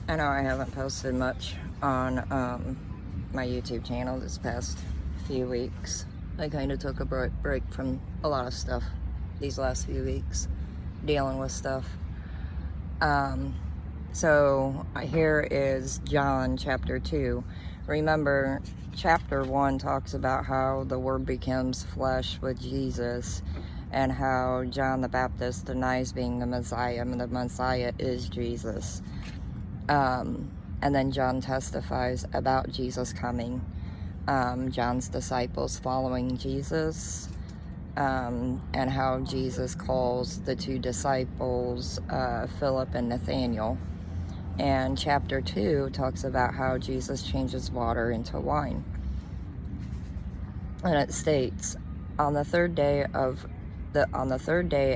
I know I haven't posted much on my YouTube channel this past few weeks. I kind of took a break from a lot of stuff these last few weeks, dealing with stuff. So here is John chapter 2. Remember, chapter 1 talks about how the Word becomes flesh with Jesus, and how John the Baptist denies being the Messiah, and the Messiah is Jesus. And then John testifies about Jesus coming, John's disciples following Jesus, and how Jesus calls the two disciples, Philip and Nathaniel. And chapter 2 talks about how Jesus changes water into wine. And it states, on the third day,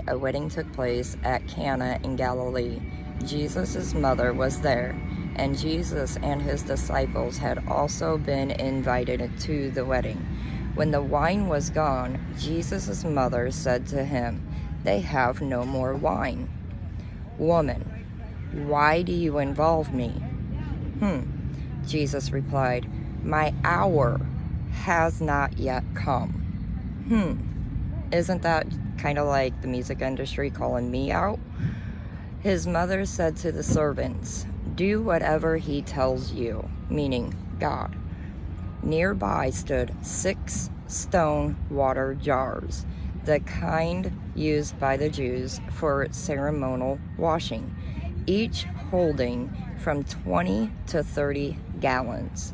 a wedding took place at Cana in Galilee. Jesus' mother was there, and Jesus and his disciples had also been invited to the wedding. When the wine was gone, Jesus' mother said to him, "They have no more wine." "Woman, why do you involve me?" Jesus replied, "My hour has not yet come." Isn't that kind of like the music industry calling me out? His mother said to the servants, "Do whatever he tells you," meaning God. Nearby stood 6 stone water jars, the kind used by the Jews for ceremonial washing, each holding from 20 to 30 gallons.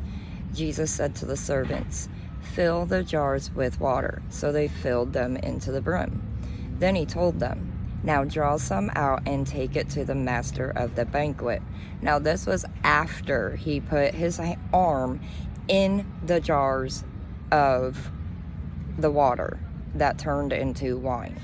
Jesus said to the servants, "Fill the jars with water." So they filled them into the brim. Then he told them, "Now draw some out and take it to the master of the banquet." Now this was after he put his arm in the jars of the water that turned into wine.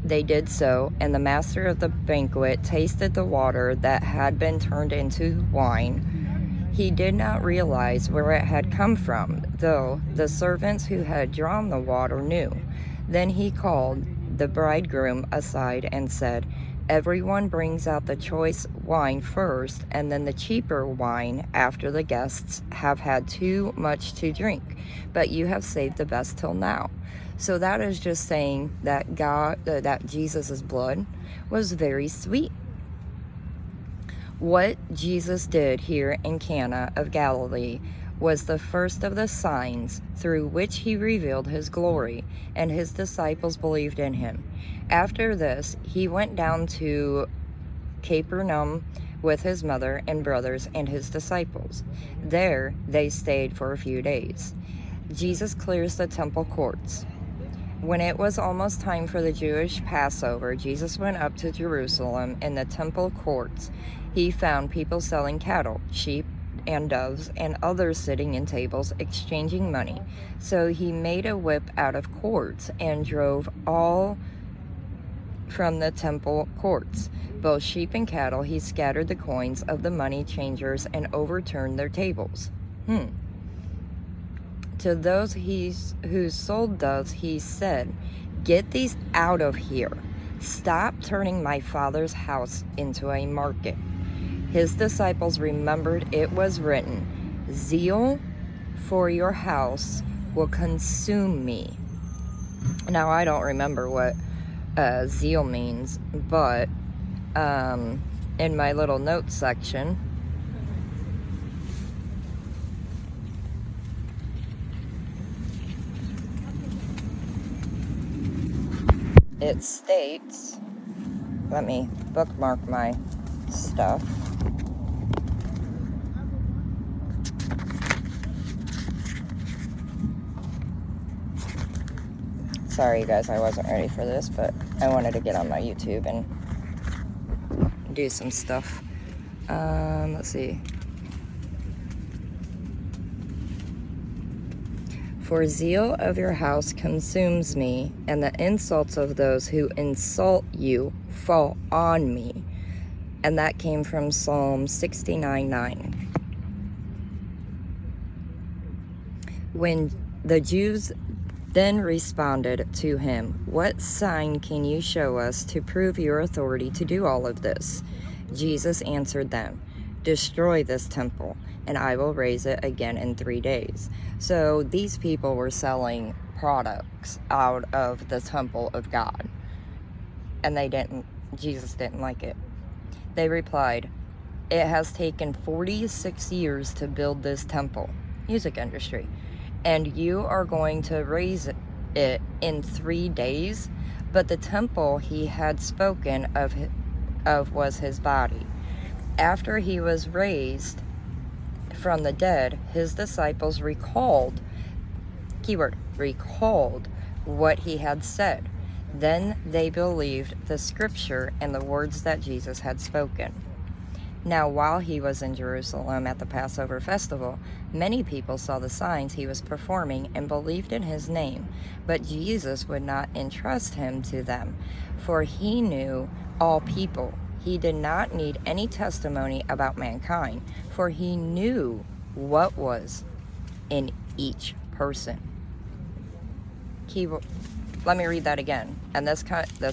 They did so, and the master of the banquet tasted the water that had been turned into wine. He did not realize where it had come from, though the servants who had drawn the water knew. Then he called the bridegroom aside and said, "Everyone brings out the choice wine first, and then the cheaper wine after the guests have had too much to drink. But you have saved the best till now." So that is just saying that that Jesus' blood was very sweet. What Jesus did here in Cana of Galilee was the first of the signs through which he revealed his glory, and his disciples believed in him. After this, he went down to Capernaum with his mother and brothers and his disciples. There they stayed for a few days. Jesus clears the temple courts. When it was almost time for the Jewish Passover, Jesus went up to Jerusalem. In the temple courts, he found people selling cattle, sheep, and doves, and others sitting in tables exchanging money. So he made a whip out of cords and drove all from the temple courts, both sheep and cattle. He scattered the coins of the money changers and overturned their tables. To those who sold doves, he said, "Get these out of here. Stop turning my Father's house into a market." His disciples remembered it was written, "Zeal for your house will consume me." Now, I don't remember what zeal means, but in my little notes section, it states, let me bookmark my stuff. Sorry, you guys, I wasn't ready for this, but I wanted to get on my YouTube and do some stuff. Let's see. "For zeal of your house consumes me, and the insults of those who insult you fall on me." And that came from Psalm 69:9. When the Jews then responded to him, "What sign can you show us to prove your authority to do all of this?" Jesus answered them, "Destroy this temple, and I will raise it again in 3 days." So these people were selling products out of the temple of God, and Jesus didn't like it. They replied, "It has taken 46 years to build this temple," music industry, "and you are going to raise it in 3 days?" But the temple he had spoken of was his body. After he was raised from the dead, his disciples recalled, keyword, recalled what he had said. Then they believed the scripture and the words that Jesus had spoken. Now, while he was in Jerusalem at the Passover festival, many people saw the signs he was performing and believed in his name. But Jesus would not entrust him to them, for he knew all people. He did not need any testimony about mankind, for he knew what was in each person. Let me read that again. And this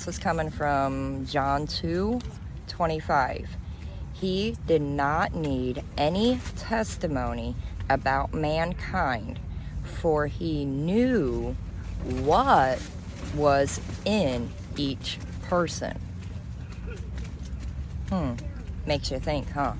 is coming from John 2:25. He did not need any testimony about mankind, for he knew what was in each person. Makes you think, huh?